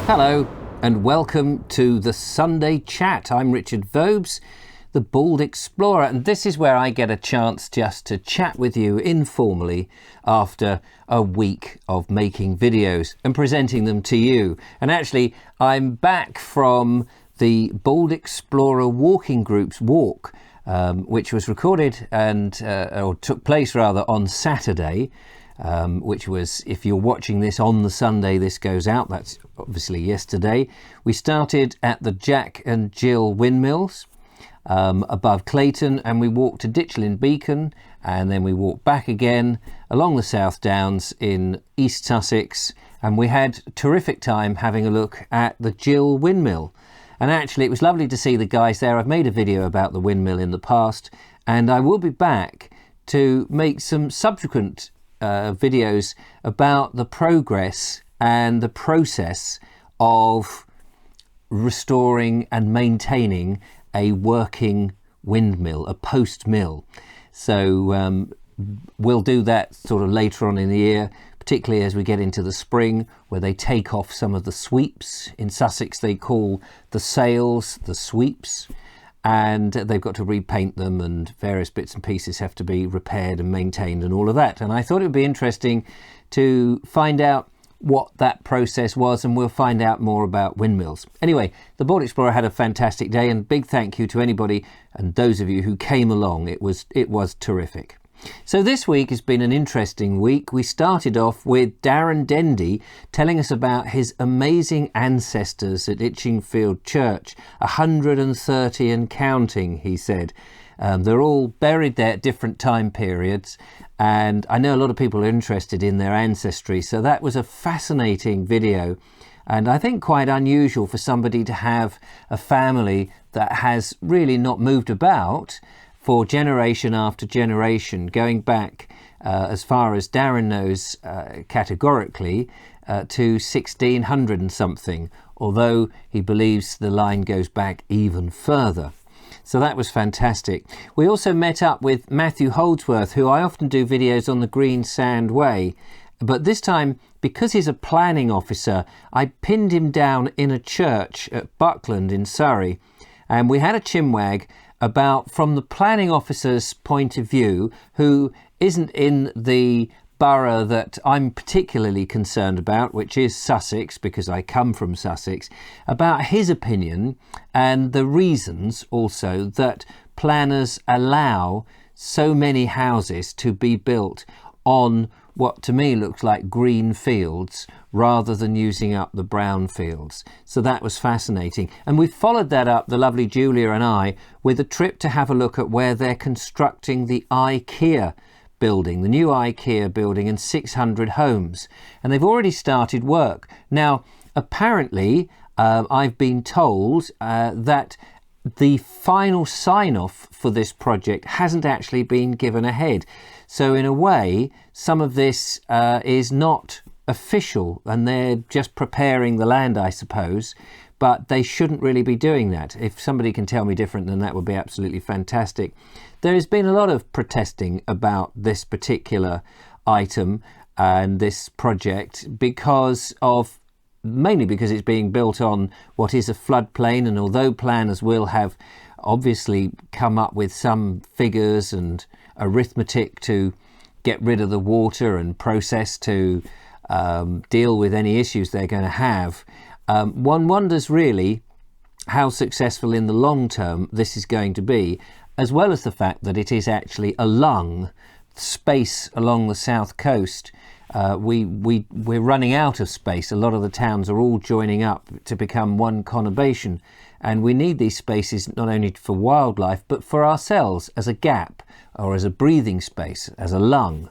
Hello and welcome to the Sunday Chat. I'm Richard Vobes, the Bald Explorer, and this is where I get a chance just to chat with you informally after a week of making videos and presenting them to you. And actually, I'm back from the Bald Explorer Walking Group's walk, which was recorded or took place rather on Saturday. Which was, if you're watching this on the Sunday this goes out, that's obviously yesterday. We started at the Jack and Jill windmills above Clayton, and we walked to Ditchling Beacon, and then we walked back again along the South Downs in East Sussex, and we had a terrific time having a look at the Jill windmill. And actually it was lovely to see the guys there. I've made a video about the windmill in the past, and I will be back to make some subsequent videos about the progress and the process of restoring and maintaining a working windmill, a post mill. So we'll do that sort of later on in the year, particularly as we get into the spring, where they take off some of the sweeps. In Sussex they call the sails the sweeps, and they've got to repaint them, and various bits and pieces have to be repaired and maintained and all of that. And I thought it would be interesting to find out what that process was, and we'll find out more about windmills. Anyway, the Bald Explorer had a fantastic day, and big thank you to anybody and those of you who came along. It was terrific. So this week has been an interesting week. We started off with Darren Dendy telling us about his amazing ancestors at Itchingfield Church, 130 and counting, he said. They're all buried there at different time periods, and I know a lot of people are interested in their ancestry, so that was a fascinating video, and I think quite unusual for somebody to have a family that has really not moved about for generation after generation, going back as far as Darren knows categorically to 1600 and something, although he believes the line goes back even further. So that was fantastic. We also met up with Matthew Holdsworth, who I often do videos on the Green Sand Way, but this time, because he's a planning officer, I pinned him down in a church at Buckland in Surrey, and we had a chinwag about, from the planning officer's point of view, who isn't in the borough that I'm particularly concerned about, which is Sussex, because I come from Sussex, about his opinion and the reasons also that planners allow so many houses to be built on what to me looks like green fields rather than using up the brown fields. So that was fascinating. And we followed that up, the lovely Julia and I, with a trip to have a look at where they're constructing the IKEA building, the new IKEA building, and 600 homes. And they've already started work. Now, apparently, I've been told that the final sign-off for this project hasn't actually been given ahead. So in a way, some of this is not official, and they're just preparing the land, I suppose, but they shouldn't really be doing that. If somebody can tell me different, then that would be absolutely fantastic. There has been a lot of protesting about this particular item and this project mainly because it's being built on what is a floodplain, and although planners will have obviously come up with some figures and arithmetic to get rid of the water and process to deal with any issues they're going to have, one wonders really how successful in the long term this is going to be, as well as the fact that it is actually a lung space along the south coast. We're running out of space. A lot of the towns are all joining up to become one conurbation, and we need these spaces not only for wildlife but for ourselves as a gap or as a breathing space, as a lung.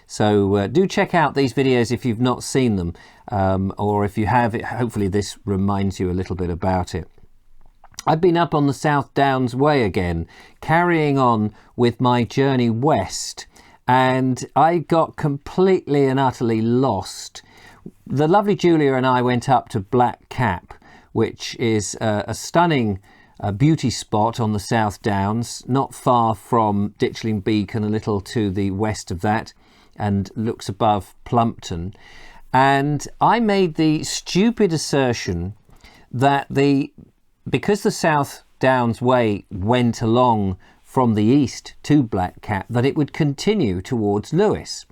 So do check out these videos if you've not seen them, or if you have, hopefully this reminds you a little bit about it. I've been up on the South Downs Way again, carrying on with my journey west, and I got completely and utterly lost. The lovely Julia and I went up to Black Cap, which is a stunning beauty spot on the South Downs, not far from Ditchling Beacon, a little to the west of that, and looks above Plumpton. And I made the stupid assertion that because the South Downs Way went along from the east to Black Cap, that it would continue towards Lewes.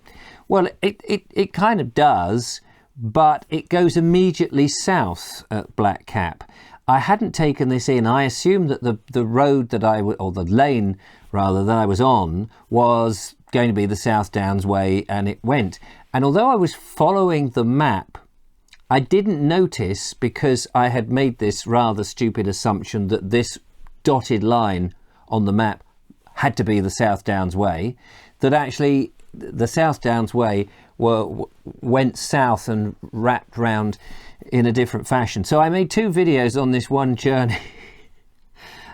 Well, it kind of does, but it goes immediately south at Black Cap. I hadn't taken this in. I assumed that the road that or the lane rather that I was on was going to be the South Downs Way, and it went. And although I was following the map, I didn't notice, because I had made this rather stupid assumption that this dotted line on the map had to be the South Downs Way, that actually the South Downs Way went south and wrapped round in a different fashion. So I made 2 videos on this one journey.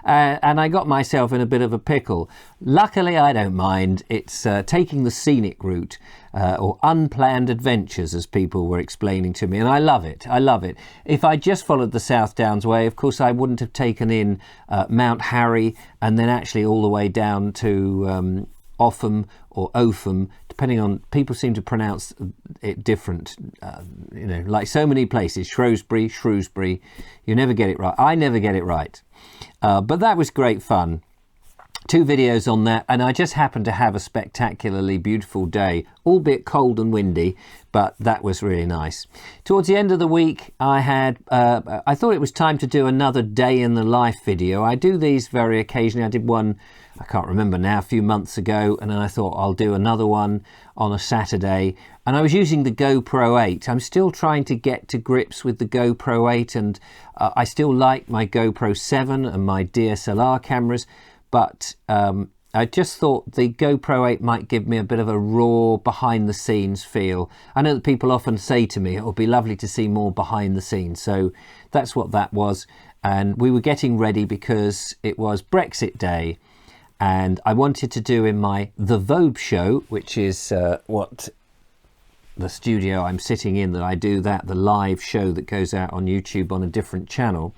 And I got myself in a bit of a pickle. Luckily, I don't mind. It's taking the scenic route, or unplanned adventures, as people were explaining to me, and I love it. I love it. If I just followed the South Downs Way, of course, I wouldn't have taken in Mount Harry and then actually all the way down to Offham or Opham, depending on, people seem to pronounce it different, like so many places. Shrewsbury, you never get it right. I never get it right. But that was great fun. 2 videos on that, and I just happened to have a spectacularly beautiful day, albeit cold and windy, but that was really nice. Towards the end of the week, I thought it was time to do another day in the life video. I do these very occasionally. I did one, I can't remember now, a few months ago, and then I thought I'll do another one on a Saturday. And I was using the GoPro 8. I'm still trying to get to grips with the GoPro 8, and I still like my GoPro 7 and my DSLR cameras, but I just thought the GoPro 8 might give me a bit of a raw behind the scenes feel. I know that people often say to me, it would be lovely to see more behind the scenes. So that's what that was. And we were getting ready because it was Brexit Day. And I wanted to do in my The Vobes show, which is what the studio I'm sitting in, that I do that, the live show that goes out on YouTube on a different channel.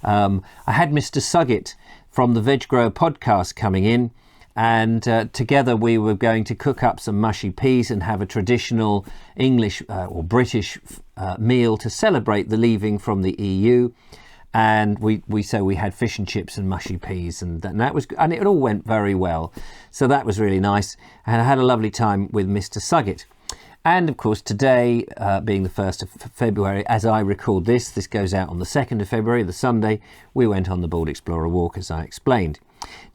I had Mr. Suggett from the Veg Grower podcast coming in, and together we were going to cook up some mushy peas and have a traditional English or British meal to celebrate the leaving from the EU. And we had fish and chips and mushy peas, and that was, and it all went very well. So that was really nice, and I had a lovely time with Mr. Suggett. And of course, today, being the 1st of February, as I record this goes out on the 2nd of February, the Sunday, we went on the Bald Explorer walk, as I explained.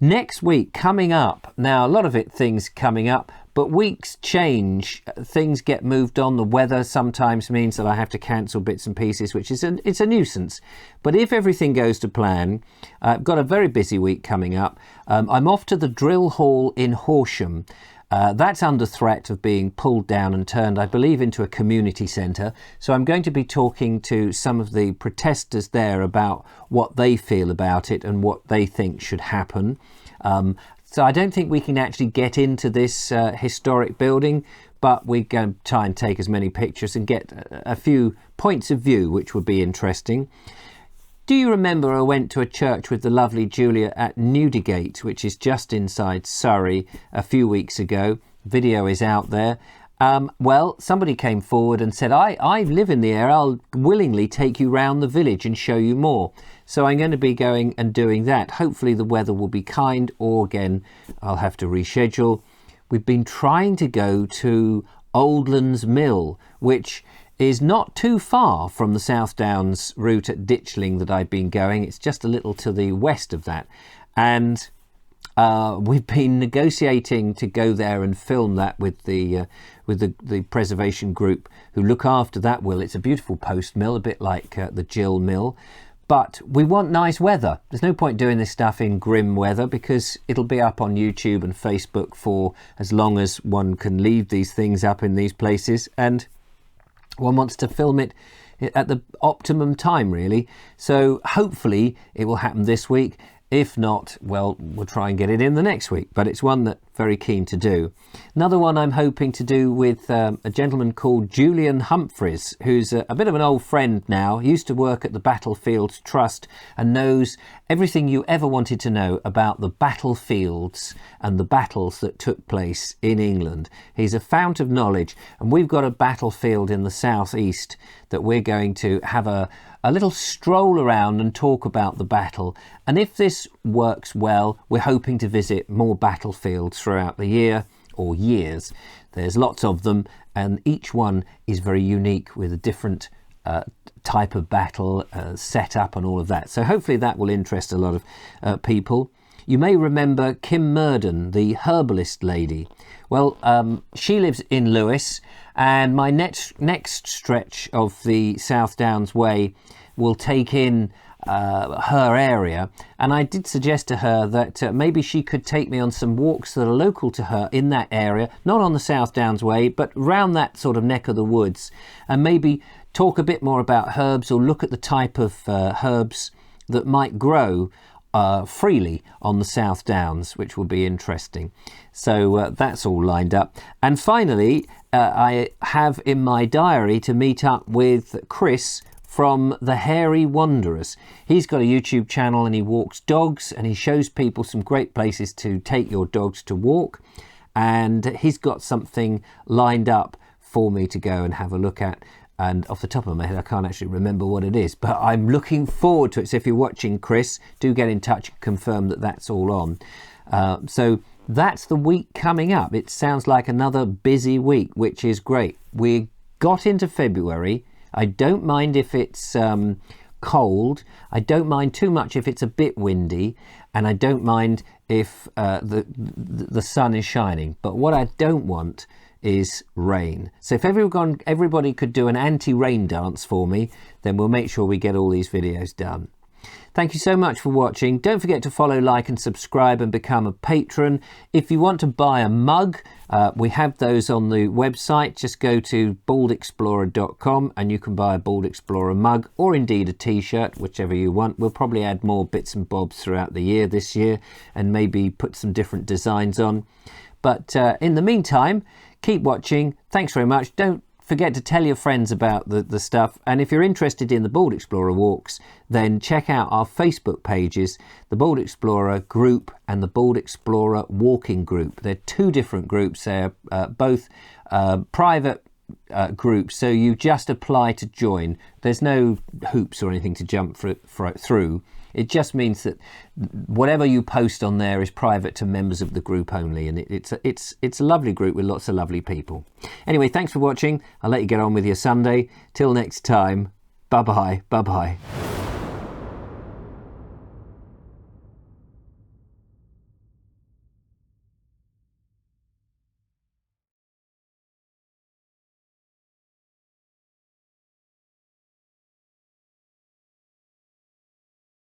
Next week, coming up, now a lot of things coming up, but weeks change, things get moved on. The weather sometimes means that I have to cancel bits and pieces, which is it's a nuisance. But if everything goes to plan, I've got a very busy week coming up. I'm off to the drill hall in Horsham. That's under threat of being pulled down and turned, I believe, into a community centre. So I'm going to be talking to some of the protesters there about what they feel about it and what they think should happen. So I don't think we can actually get into this historic building, but we're going to try and take as many pictures and get a few points of view, which would be interesting. Do you remember I went to a church with the lovely Julia at Newdigate, which is just inside Surrey, a few weeks ago? Video is out there. Well, somebody came forward and said, I live in the area, I'll willingly take you round the village and show you more. So I'm going to be going and doing that. Hopefully the weather will be kind, or again, I'll have to reschedule. We've been trying to go to Oldlands Mill, which is not too far from the South Downs route at Ditchling that I've been going. It's just a little to the west of that. And we've been negotiating to go there and film that with the preservation group who look after that mill. It's a beautiful post mill, a bit like the Gill Mill. But we want nice weather. There's no point doing this stuff in grim weather, because it'll be up on YouTube and Facebook for as long as one can leave these things up in these places. And one wants to film it at the optimum time, really. So hopefully it will happen this week. If not, well, we'll try and get it in the next week. But it's one that very keen to do. Another one I'm hoping to do with a gentleman called Julian Humphreys, who's a bit of an old friend now. He used to work at the Battlefields Trust and knows everything you ever wanted to know about the battlefields and the battles that took place in England. He's a fount of knowledge, and we've got a battlefield in the southeast that we're going to have a little stroll around and talk about the battle. And if this works well, we're hoping to visit more battlefields throughout the year or years. There's lots of them, and each one is very unique with a different type of battle, setup and all of that. So hopefully that will interest a lot of people. You may remember Kim Murden, the herbalist lady. Well, she lives in Lewes, and my next stretch of the South Downs Way will take in her area, and I did suggest to her that maybe she could take me on some walks that are local to her in that area, not on the South Downs Way, but round that sort of neck of the woods, and maybe talk a bit more about herbs, or look at the type of herbs that might grow freely on the South Downs, which will be interesting. So that's all lined up. And finally, I have in my diary to meet up with Chris from the Hairy Wanderers. He's got a YouTube channel and he walks dogs, and he shows people some great places to take your dogs to walk. And he's got something lined up for me to go and have a look at. And off the top of my head, I can't actually remember what it is, but I'm looking forward to it. So if you're watching, Chris, do get in touch and confirm that that's all on. So that's the week coming up. It sounds like another busy week, which is great. We got into February. I don't mind if it's cold. I don't mind too much if it's a bit windy, and I don't mind if the sun is shining. But what I don't want is rain. So if everybody could do an anti-rain dance for me, then we'll make sure we get all these videos done. Thank you so much for watching. Don't forget to follow, like and subscribe and become a patron. If you want to buy a mug, we have those on the website. Just go to baldexplorer.com and you can buy a Bald Explorer mug, or indeed a t-shirt, whichever you want. We'll probably add more bits and bobs throughout the year this year, and maybe put some different designs on. But in the meantime, keep watching. Thanks very much. Don't forget to tell your friends about the stuff. And if you're interested in the Bald Explorer walks, then check out our Facebook pages, the Bald Explorer group and the Bald Explorer walking group. They're two different groups. They're both private groups, so you just apply to join. There's no hoops or anything to jump through. It just means that whatever you post on there is private to members of the group only, and it's a lovely group with lots of lovely people. Anyway, thanks for watching. I'll let you get on with your Sunday. Till next time, bye-bye, bye-bye.